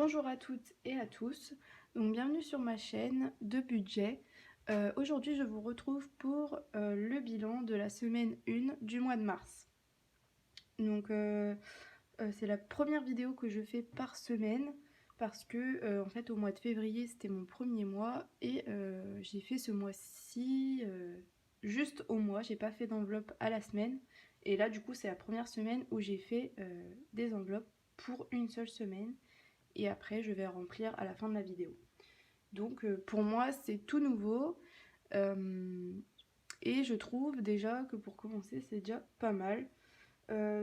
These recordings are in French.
Bonjour à toutes et à tous, donc bienvenue sur ma chaîne de budget. Aujourd'hui je vous retrouve pour le bilan de la semaine 1 du mois de mars. Donc c'est la première vidéo que je fais par semaine parce que en fait au mois de février c'était mon premier mois et j'ai fait ce mois-ci juste au mois, j'ai pas fait d'enveloppe à la semaine. Et là du coup c'est la première semaine où j'ai fait des enveloppes pour une seule semaine. Et après je vais remplir à la fin de la vidéo. Donc pour moi c'est tout nouveau et je trouve déjà que pour commencer c'est déjà pas mal.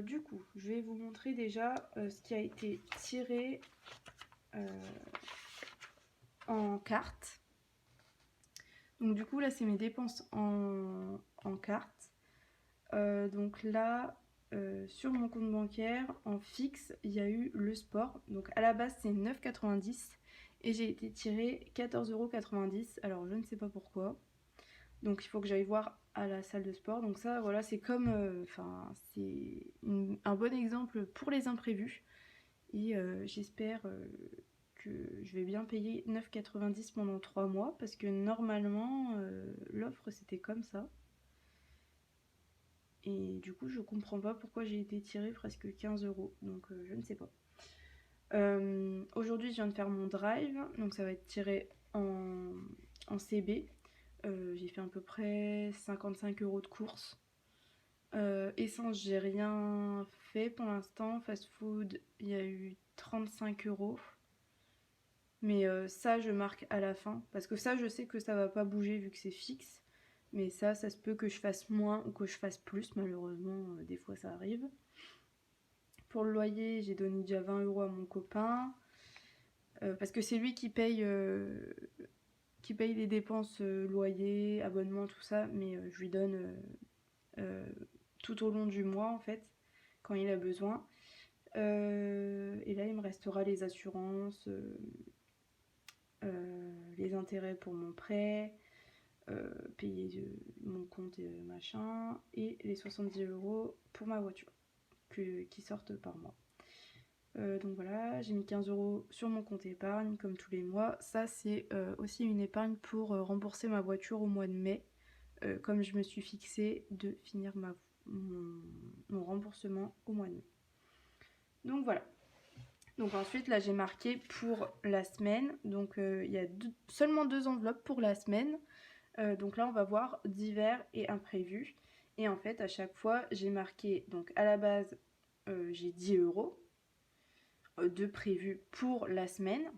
Du coup je vais vous montrer déjà ce qui a été tiré en carte. Donc du coup là c'est mes dépenses en carte. Donc là sur mon compte bancaire en fixe il y a eu le sport. Donc à la base c'est 9,90 et j'ai été tirée 14,90 €. Alors je ne sais pas pourquoi. Donc il faut que j'aille voir à la salle de sport. Donc ça voilà c'est comme c'est un bon exemple pour les imprévus. Et j'espère que je vais bien payer 9,90 € pendant 3 mois parce que normalement l'offre c'était comme ça. Et du coup je comprends pas pourquoi j'ai été tirée presque 15 €. Donc je ne sais pas. Aujourd'hui je viens de faire mon drive. Donc ça va être tiré en CB. J'ai fait à peu près 55 € de courses. Essence j'ai rien fait pour l'instant. Fast food il y a eu 35 €. Mais ça je marque à la fin. Parce que ça je sais que ça va pas bouger vu que c'est fixe. Mais ça se peut que je fasse moins ou que je fasse plus. Malheureusement des fois ça arrive. Pour le loyer j'ai donné déjà 20 € à mon copain. Parce que c'est lui qui paye les dépenses loyer, abonnement, tout ça. Mais je lui donne tout au long du mois en fait. Quand il a besoin. Et là il me restera les assurances. Les intérêts pour mon prêt, payer mon compte et machin, et les 70 € pour ma voiture qui sortent par mois. Donc voilà, j'ai mis 15 € sur mon compte épargne comme tous les mois. Ça c'est aussi une épargne pour rembourser ma voiture au mois de mai, comme je me suis fixé de finir mon remboursement au mois de mai. Donc voilà. Donc ensuite là j'ai marqué pour la semaine, donc il y a seulement 2 enveloppes pour la semaine. Donc là on va voir divers et imprévus. Et en fait à chaque fois j'ai marqué, donc à la base j'ai 10 € de prévu pour la semaine.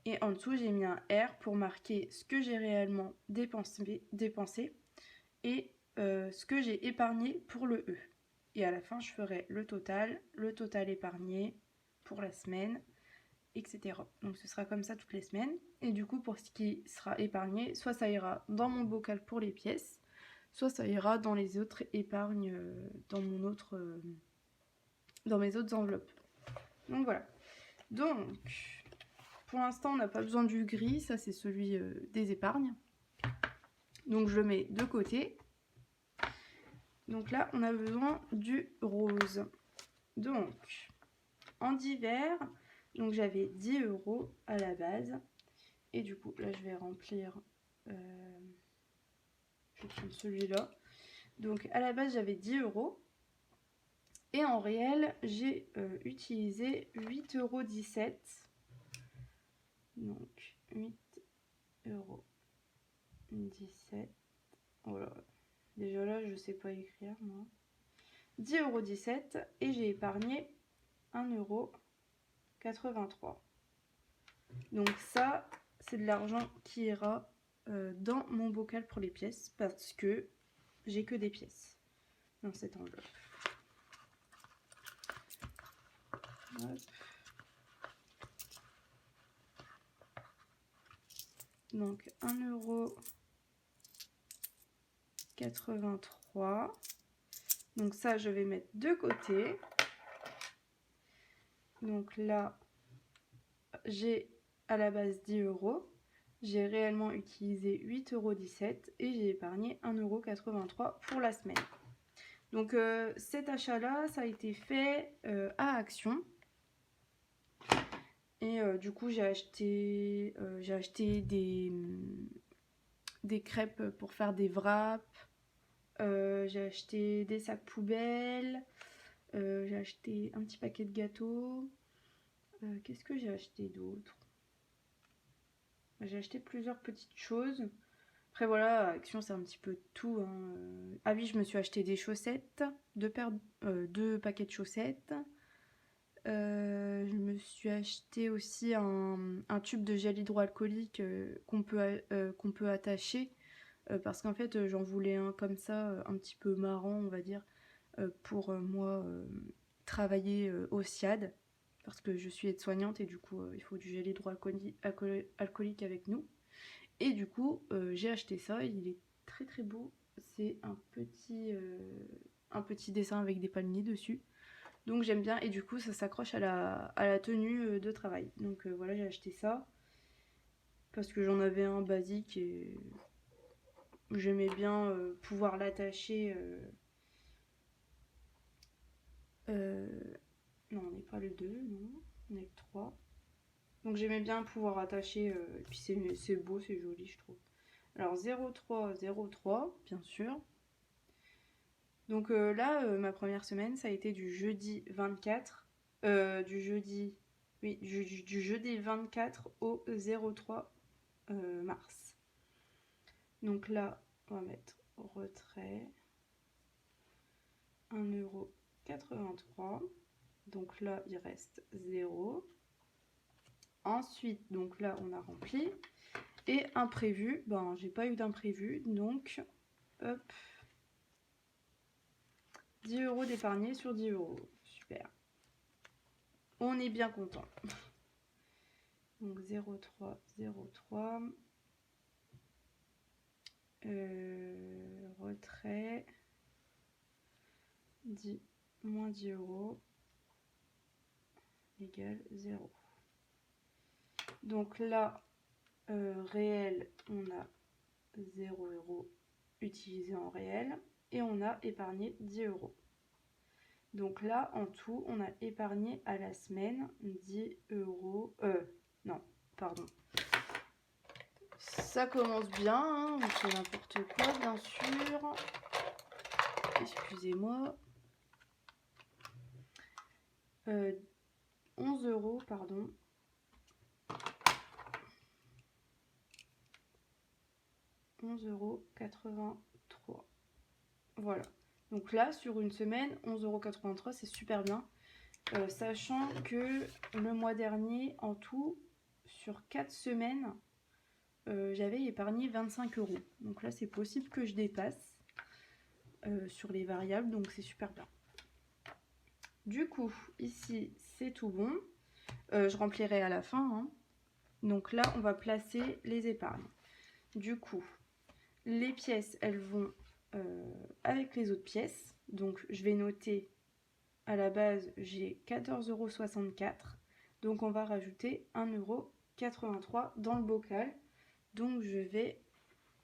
Et en dessous j'ai mis un R pour marquer ce que j'ai réellement dépensé et ce que j'ai épargné pour le E. Et à la fin je ferai le total épargné pour la semaine, etc. Donc ce sera comme ça toutes les semaines. Et du coup pour ce qui sera épargné, soit ça ira dans mon bocal pour les pièces, soit ça ira dans les autres épargnes, dans mes autres enveloppes. Donc voilà. Donc pour l'instant on n'a pas besoin du gris, ça c'est celui des épargnes. Donc je le mets de côté. Donc là on a besoin du rose. Donc en divers, donc j'avais 10 € à la base. Et du coup là je vais remplir, je vais prendre celui-là. Donc à la base j'avais 10 € et en réel j'ai utilisé 8,17 €. Donc 8,17 €. Voilà. Déjà là je sais pas écrire moi. 10,17 € et j'ai épargné 1,83 €. Donc ça c'est de l'argent qui ira dans mon bocal pour les pièces parce que j'ai que des pièces dans cette enveloppe. Hop. Donc 1,83 €. Donc ça je vais mettre de côté. Donc là j'ai à la base 10 €. J'ai réellement utilisé 8,17 € et j'ai épargné 1,83 € pour la semaine. Donc cet achat là ça a été fait à Action. Et du coup, j'ai acheté des crêpes pour faire des wraps. J'ai acheté des sacs poubelles. J'ai acheté un petit paquet de gâteaux. Qu'est-ce que j'ai acheté d'autre? J'ai acheté plusieurs petites choses. Après voilà, Action c'est un petit peu tout, hein. Ah oui, je me suis acheté des chaussettes, deux paquets de chaussettes. Je me suis acheté aussi un tube de gel hydroalcoolique qu'on peut attacher. Parce qu'en fait j'en voulais un comme ça, un petit peu marrant on va dire, pour moi travailler au SIAD. Parce que je suis aide-soignante et du coup il faut du gel hydroalcoolique avec nous. Et du coup j'ai acheté ça, il est très très beau. C'est un petit dessin avec des palmiers dessus. Donc j'aime bien et du coup ça s'accroche à la tenue de travail. Donc voilà, j'ai acheté ça parce que j'en avais un basique et j'aimais bien pouvoir l'attacher. Non, on n'est pas le 2, non, on est le 3. Donc j'aimais bien pouvoir attacher, et puis c'est beau, c'est joli je trouve. Alors 0303, bien sûr. Donc là, ma première semaine, ça a été du jeudi 24, du jeudi 24 au 03 mars. Donc là, on va mettre retrait 1,83 €. Donc là, il reste 0. Ensuite, donc là, on a rempli. Et imprévu, ben j'ai pas eu d'imprévu, donc hop, 10 € d'épargnés sur 10 €. Super. On est bien content. Donc 0,303. Retrait. 10 moins 10 € égale 0. Donc là, réel, on a 0 € utilisé en réel et on a épargné 10 €. Donc là, en tout, on a épargné à la semaine 10 €. Non, pardon. Ça commence bien, hein, on fait n'importe quoi, bien sûr. Excusez-moi. 11 €, pardon. 11,83 €. Voilà. Donc là, sur une semaine, 11,83 €, c'est super bien. Sachant que le mois dernier, en tout, sur 4 semaines, j'avais épargné 25 €. Donc là, c'est possible que je dépasse sur les variables, donc c'est super bien. Du coup, ici, c'est tout bon. Je remplirai à la fin, hein. Donc là, on va placer les épargnes. Du coup, les pièces, elles vont avec les autres pièces. Donc, je vais noter, à la base, j'ai 14,64 €. Donc, on va rajouter 1,83 € dans le bocal. Donc, je vais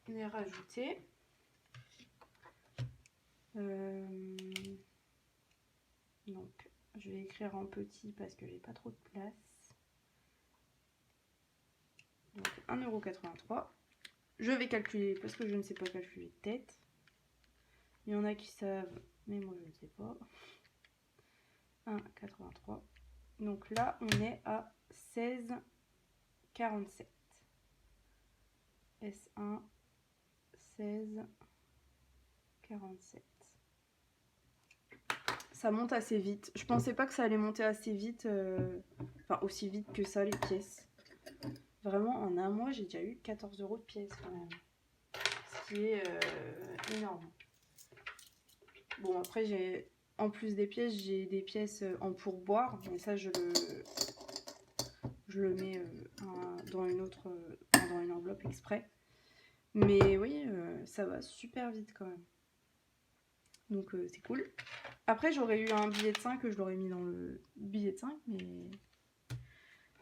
les rajouter. Donc, je vais écrire en petit parce que j'ai pas trop de place. Donc, 1,83 €. Je vais calculer parce que je ne sais pas calculer de tête. Il y en a qui savent, mais moi je ne sais pas. 1,83. Donc là, on est à 16,47. S1, 16,47. Ça monte assez vite. Je pensais pas que ça allait monter assez vite, enfin aussi vite que ça les pièces. Vraiment, en un mois, j'ai déjà eu 14 € de pièces quand même. Ce qui est énorme. Bon, après, en plus des pièces, j'ai des pièces en pourboire. Mais ça, je le mets dans une enveloppe exprès. Mais oui, ça va super vite quand même. Donc c'est cool. Après, j'aurais eu un billet de 5, je l'aurais mis dans le billet de 5, mais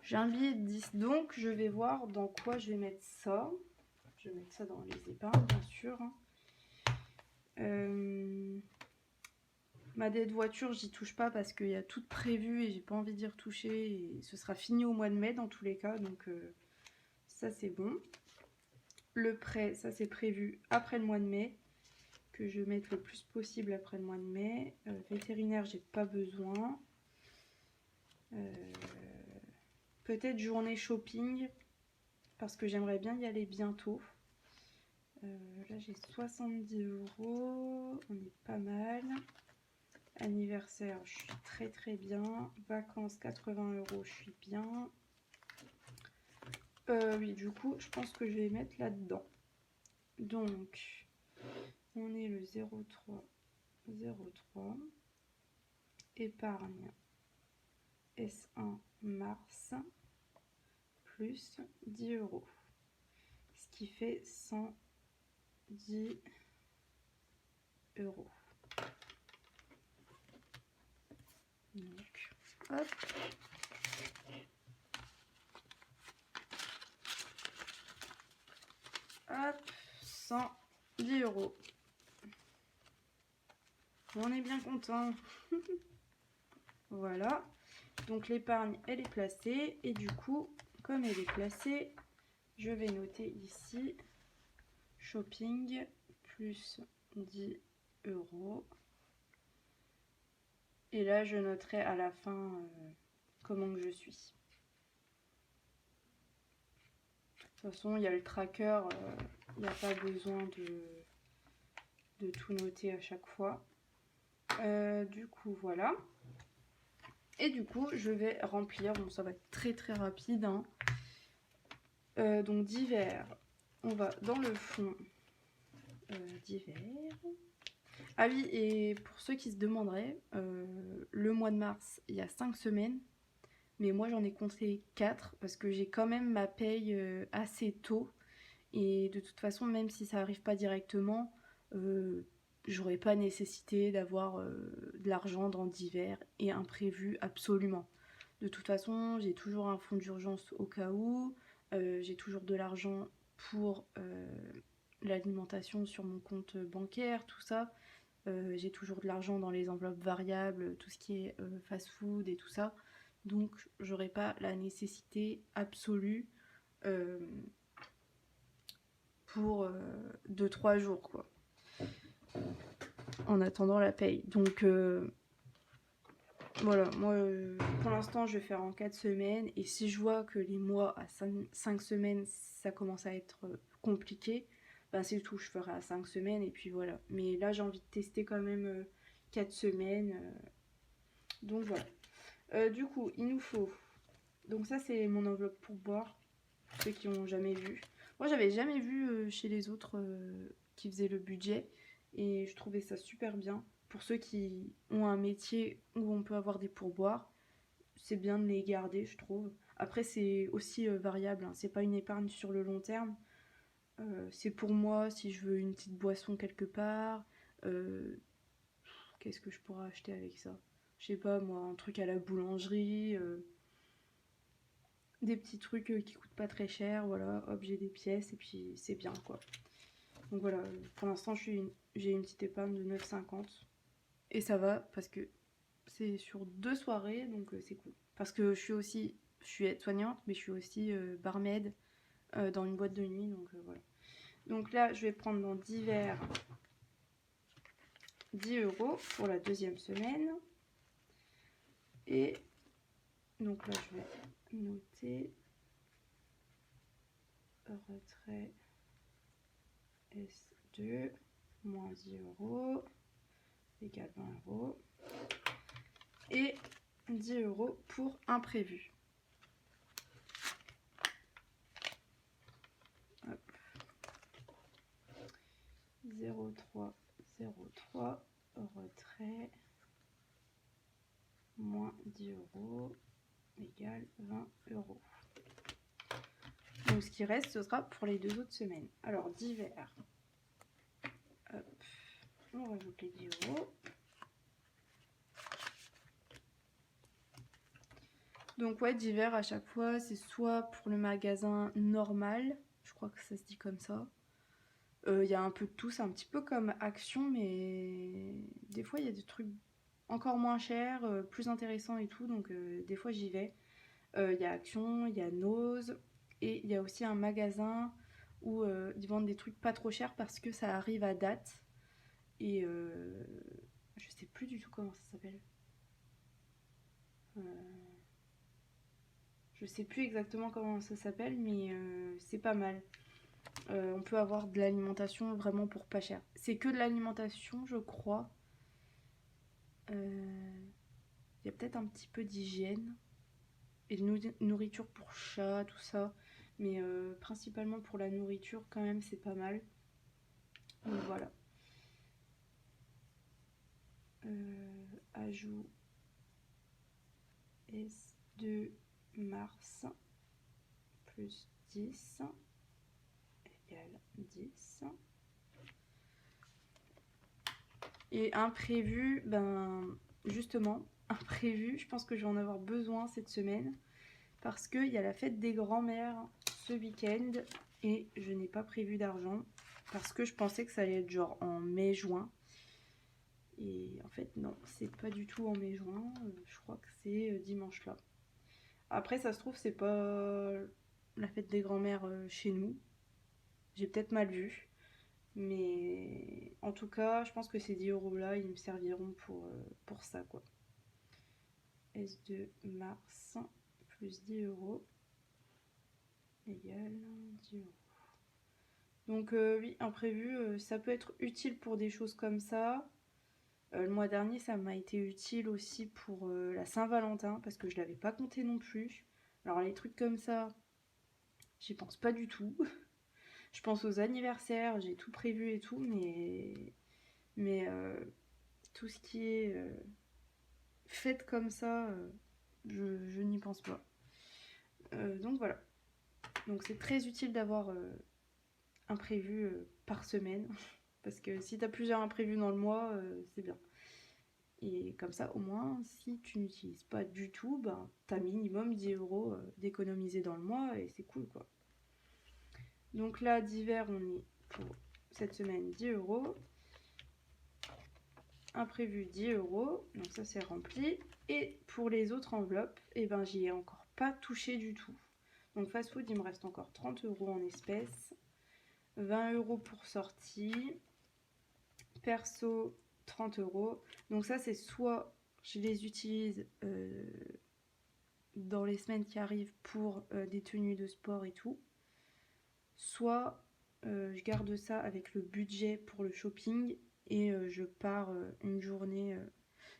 j'ai un billet de 10. Donc je vais voir dans quoi je vais mettre ça. Je vais mettre ça dans les épargnes, bien sûr. Ma dette voiture, j'y touche pas parce qu'il y a tout prévu et j'ai pas envie d'y retoucher. Et ce sera fini au mois de mai dans tous les cas, donc ça c'est bon. Le prêt, ça c'est prévu après le mois de mai, que je mette le plus possible après le mois de mai. Vétérinaire, j'ai pas besoin. Peut-être journée shopping, parce que j'aimerais bien y aller bientôt. Là j'ai 70 €, on est pas mal. Anniversaire, je suis très très bien. Vacances, 80 €, je suis bien. Oui, du coup, je pense que je vais mettre là-dedans. Donc, on est le 03 épargne S1 mars plus 10 €, ce qui fait 110 €. Donc, hop. Hop, 110 €. On est bien content. Voilà. Donc l'épargne, elle est placée. Et du coup, comme elle est placée, je vais noter ici shopping plus 10 €. Et là, je noterai à la fin comment que je suis. De toute façon, il y a le tracker, il n'y a pas besoin de tout noter à chaque fois. Du coup, voilà. Et du coup, je vais remplir. Bon, ça va être très très rapide, hein. Donc, divers. On va dans le fond. Divers. Ah oui, et pour ceux qui se demanderaient, le mois de mars, il y a 5 semaines. Mais moi, j'en ai compté 4 parce que j'ai quand même ma paye assez tôt. Et de toute façon, même si ça arrive pas directement, j'aurais pas nécessité d'avoir de l'argent dans divers et imprévu absolument. De toute façon, j'ai toujours un fonds d'urgence au cas où, j'ai toujours de l'argent pour l'alimentation sur mon compte bancaire, tout ça. J'ai toujours de l'argent dans les enveloppes variables, tout ce qui est fast-food et tout ça. Donc, j'aurais pas la nécessité absolue pour 2-3 jours, quoi. En attendant la paye. Donc, voilà, moi, pour l'instant, je vais faire en 4 semaines. Et si je vois que les mois à 5 semaines, ça commence à être compliqué, ben c'est tout, je ferai à 5 semaines et puis voilà. Mais là, j'ai envie de tester quand même 4 semaines. Donc voilà. Du coup, il nous faut... Donc ça, c'est mon enveloppe pour boire, pour ceux qui n'ont jamais vu. Moi, j'avais jamais vu chez les autres qui faisaient le budget. Et je trouvais ça super bien. Pour ceux qui ont un métier où on peut avoir des pourboires, c'est bien de les garder, je trouve. Après, c'est aussi variable, hein. C'est pas une épargne sur le long terme. C'est pour moi, si je veux une petite boisson quelque part. Qu'est-ce que je pourrais acheter avec ça? Je sais pas, moi, un truc à la boulangerie. Des petits trucs qui coûtent pas très cher. Voilà, hop, j'ai des pièces et puis c'est bien, quoi. Donc voilà, pour l'instant, j'ai une petite épargne de 9,50. Et ça va parce que c'est sur 2 soirées, donc c'est cool. Parce que je suis aide-soignante, mais je suis aussi barmaid dans une boîte de nuit, donc voilà. Donc là, je vais prendre dans divers 10 € pour la deuxième semaine. Et donc là, je vais noter retrait S2 moins 10 € égale 20 €. Et 10 € pour imprévu. Hop. 03 retrait moins 10 € égale 20 €. Donc ce qui reste, ce sera pour les 2 autres semaines. Alors divers. Hop. On rajoute les 10 €. Donc ouais, divers à chaque fois, c'est soit pour le magasin normal, je crois que ça se dit comme ça. Il y a un peu de tout, c'est un petit peu comme Action, mais des fois il y a des trucs encore moins cher, plus intéressant et tout, donc des fois j'y vais. Il y a Action, il y a Nose, et il y a aussi un magasin où ils vendent des trucs pas trop chers parce que ça arrive à date. Et je sais plus du tout comment ça s'appelle. Euh, je sais plus exactement comment ça s'appelle, mais c'est pas mal. On peut avoir de l'alimentation vraiment pour pas cher. C'est que de l'alimentation, je crois. Il y a peut-être un petit peu d'hygiène et de nourriture pour chat, tout ça. Mais principalement pour la nourriture, quand même, c'est pas mal. Donc voilà. Ajout S2 mars plus 10 égale 10. Et imprévu, ben justement, imprévu, je pense que je vais en avoir besoin cette semaine parce qu'il y a la fête des grands-mères ce week-end et je n'ai pas prévu d'argent parce que je pensais que ça allait être genre en mai-juin. Et en fait, non, c'est pas du tout en mai-juin, je crois que c'est dimanche là. Après, ça se trouve, c'est pas la fête des grands-mères chez nous. J'ai peut-être mal vu. Mais en tout cas, je pense que ces 10 euros là, ils me serviront pour ça quoi. S2 mars plus 10 euros égale 10 euros. Donc oui, imprévu, ça peut être utile pour des choses comme ça. Le mois dernier, ça m'a été utile aussi pour la Saint-Valentin parce que je l'avais pas compté non plus. Alors les trucs comme ça, j'y pense pas du tout. Je pense aux anniversaires, j'ai tout prévu et tout, mais tout ce qui est fête comme ça, je n'y pense pas. Donc voilà. Donc c'est très utile d'avoir un prévu par semaine. Parce que si tu as plusieurs imprévus dans le mois, c'est bien. Et comme ça, au moins, si tu n'utilises pas du tout, ben, tu as minimum 10 euros d'économiser dans le mois et c'est cool quoi. Donc là, d'hiver, on est pour cette semaine 10 euros. Imprévu 10 euros. Donc ça, c'est rempli. Et pour les autres enveloppes, eh ben, j'y ai encore pas touché du tout. Donc fast food, il me reste encore 30 euros en espèces. 20 euros pour sortie. Perso, 30 euros. Donc ça, c'est soit je les utilise dans les semaines qui arrivent pour des tenues de sport et tout. Soit je garde ça avec le budget pour le shopping et je pars une journée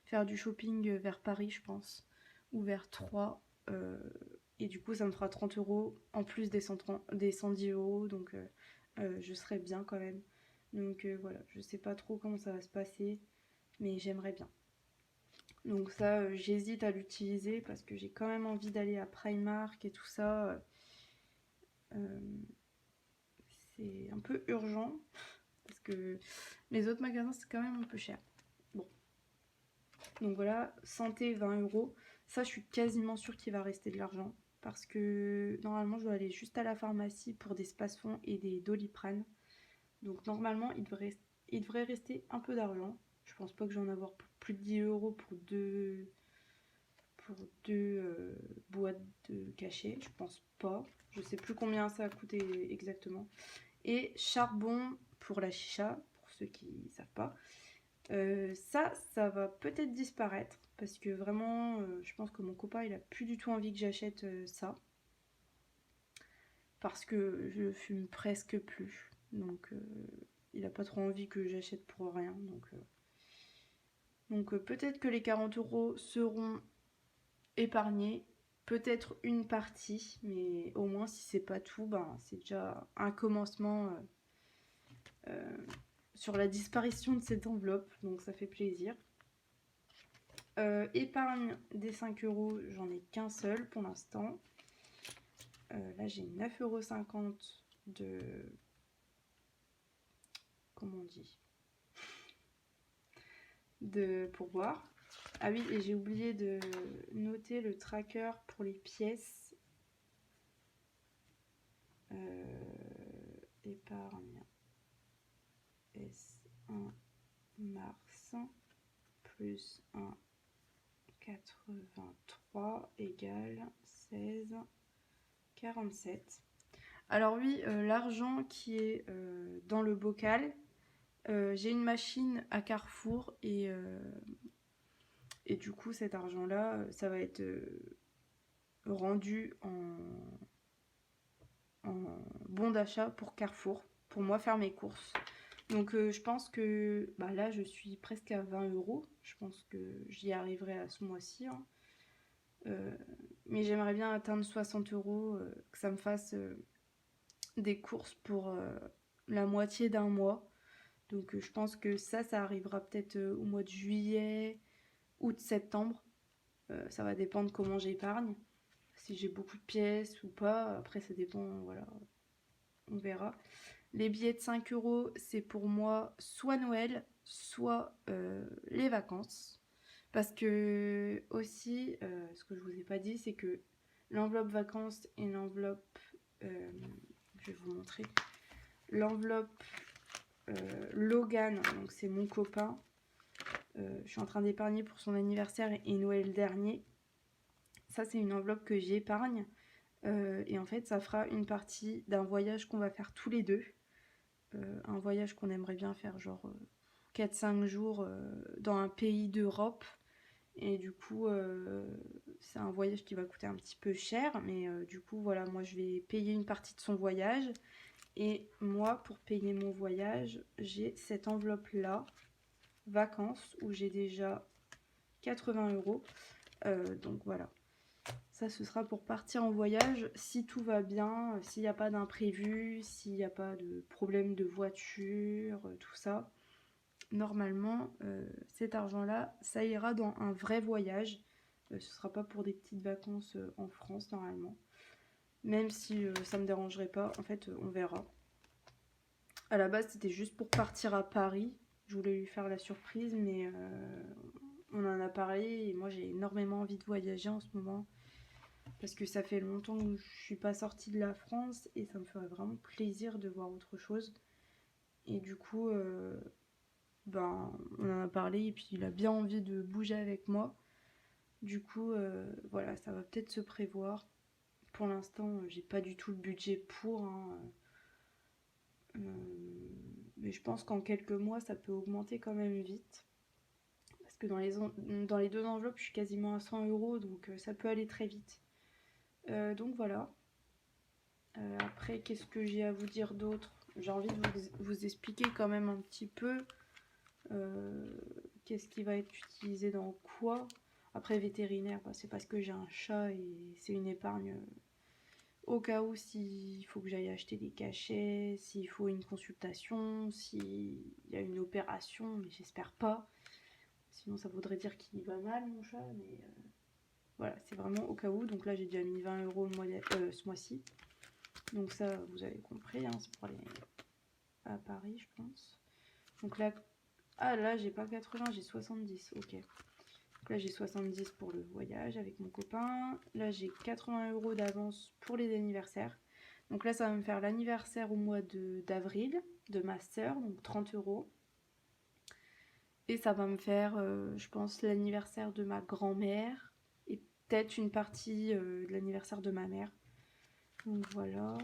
faire du shopping vers Paris, je pense, ou vers Troyes. Et du coup, ça me fera 30 euros en plus des 110 euros. Donc, je serai bien quand même. Donc, voilà, je sais pas trop comment ça va se passer, mais j'aimerais bien. Donc, ça, j'hésite à l'utiliser parce que j'ai quand même envie d'aller à Primark et tout ça. C'est un peu urgent parce que les autres magasins, c'est quand même un peu cher. Bon. Donc voilà, santé 20 euros. Ça, je suis quasiment sûre qu'il va rester de l'argent. Parce que normalement, je dois aller juste à la pharmacie pour des Spasfon et des Doliprane. Donc normalement, il devrait rester un peu d'argent. Je pense pas que j'en ai avoir pour plus de 10 euros pour deux boîtes de cachets. Je pense pas. Je sais plus combien ça a coûté exactement. Et charbon pour la chicha, pour ceux qui ne savent pas. Ça va peut-être disparaître parce que vraiment, je pense que mon copain il a plus du tout envie que j'achète ça parce que je fume presque plus. Donc, il a pas trop envie que j'achète pour rien. Donc peut-être que les 40 euros seront épargnés. Peut-être une partie, mais au moins si c'est pas tout, ben, c'est déjà un commencement sur la disparition de cette enveloppe. Donc ça fait plaisir. Épargne des 5 euros, j'en ai qu'un seul pour l'instant. Là j'ai 9,50 € de... Comment on dit, de pourboire. Ah oui, et j'ai oublié de noter le tracker pour les pièces. Épargne S1 mars plus 1,83 égale 16,47. Alors oui, l'argent qui est dans le bocal, j'ai une machine à Carrefour et du coup cet argent-là, ça va être rendu en bon d'achat pour Carrefour, pour moi faire mes courses. Donc je pense que là je suis presque à 20 euros. Je pense que j'y arriverai à ce mois-ci. Hein. Mais j'aimerais bien atteindre 60 euros, que ça me fasse des courses pour la moitié d'un mois. Donc je pense que ça arrivera peut-être au mois de juillet, août, septembre. Ça va dépendre comment j'épargne. Si j'ai beaucoup de pièces ou pas. Après ça dépend, voilà. On verra. Les billets de 5 euros, c'est pour moi soit Noël, soit les vacances. Parce que aussi, ce que je vous ai pas dit, c'est que l'enveloppe vacances et l'enveloppe... je vais vous montrer. L'enveloppe Logan, donc c'est mon copain. Je suis en train d'épargner pour son anniversaire et Noël dernier. Ça, c'est une enveloppe que j'épargne. Et en fait, ça fera une partie d'un voyage qu'on va faire tous les deux. Un voyage qu'on aimerait bien faire, genre 4-5 jours dans un pays d'Europe. Et du coup, c'est un voyage qui va coûter un petit peu cher. Mais du coup, voilà, moi, je vais payer une partie de son voyage. Et moi, pour payer mon voyage, j'ai cette enveloppe-là, vacances, où j'ai déjà 80 euros. Donc voilà. Ça, ce sera pour partir en voyage si tout va bien, s'il n'y a pas d'imprévu, s'il n'y a pas de problème de voiture, tout ça. Normalement, cet argent-là, ça ira dans un vrai voyage. Ce ne sera pas pour des petites vacances en France, normalement. Même si ça ne me dérangerait pas, en fait, on verra. À la base, c'était juste pour partir à Paris. Je voulais lui faire la surprise, mais on en a parlé et moi, j'ai énormément envie de voyager en ce moment. Parce que ça fait longtemps que je suis pas sortie de la France et ça me ferait vraiment plaisir de voir autre chose. Et du coup, on en a parlé et puis il a bien envie de bouger avec moi. Du coup, voilà, ça va peut-être se prévoir. Pour l'instant, j'ai pas du tout le budget pour. Hein. Mais je pense qu'en quelques mois, ça peut augmenter quand même vite. Parce que dans les deux enveloppes, je suis quasiment à 100 euros, donc ça peut aller très vite. Donc voilà. Après, qu'est-ce que j'ai à vous dire d'autre? J'ai envie de vous expliquer quand même un petit peu qu'est-ce qui va être utilisé dans quoi. Après, vétérinaire, c'est parce que j'ai un chat et c'est une épargne au cas où s'il faut que j'aille acheter des cachets, s'il faut une consultation, s'il y a une opération, mais j'espère pas. Sinon, ça voudrait dire qu'il va mal, mon chat, mais voilà, c'est vraiment au cas où. Donc là, j'ai déjà mis 20 euros ce mois-ci. Donc ça, vous avez compris, hein, c'est pour aller à Paris, je pense. Donc là, là, j'ai pas 80, j'ai 70, ok. Donc là, j'ai 70 pour le voyage avec mon copain. Là, j'ai 80 euros d'avance pour les anniversaires. Donc là, ça va me faire l'anniversaire au mois d'avril de ma sœur, donc 30 euros. Et ça va me faire, je pense, l'anniversaire de ma grand-mère et peut-être une partie de l'anniversaire de ma mère. Donc voilà.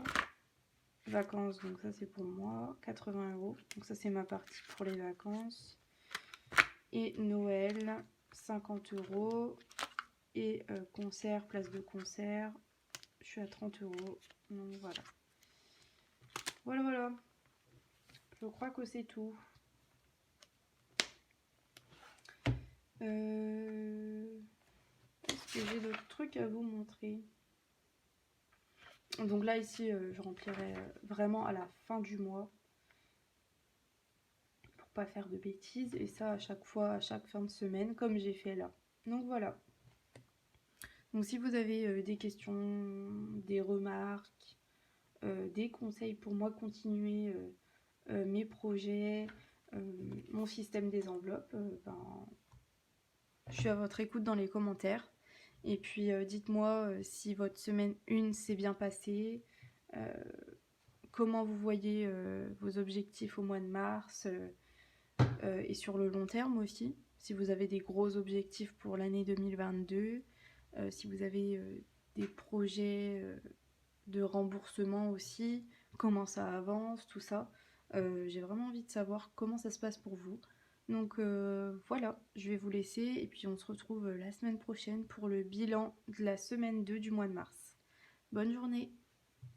Vacances, donc ça c'est pour moi, 80 euros. Donc ça c'est ma partie pour les vacances. Et Noël, 50 euros. Et concert, place de concert, je suis à 30 euros. Donc voilà. Voilà. Je crois que c'est tout. Est-ce que j'ai d'autres trucs à vous montrer? Donc là ici je remplirai vraiment à la fin du mois pour pas faire de bêtises et ça à chaque fois, à chaque fin de semaine comme j'ai fait là. Donc voilà. Donc si vous avez des questions, des remarques, des conseils pour moi continuer mes projets, mon système des enveloppes, je suis à votre écoute dans les commentaires. Et puis dites-moi si votre semaine 1 s'est bien passée, comment vous voyez vos objectifs au mois de mars et sur le long terme aussi. si vous avez des gros objectifs pour l'année 2022, si vous avez des projets de remboursement aussi, comment ça avance, tout ça. J'ai vraiment envie de savoir comment ça se passe pour vous. Donc voilà, je vais vous laisser et puis on se retrouve la semaine prochaine pour le bilan de la semaine 2 du mois de mars. Bonne journée!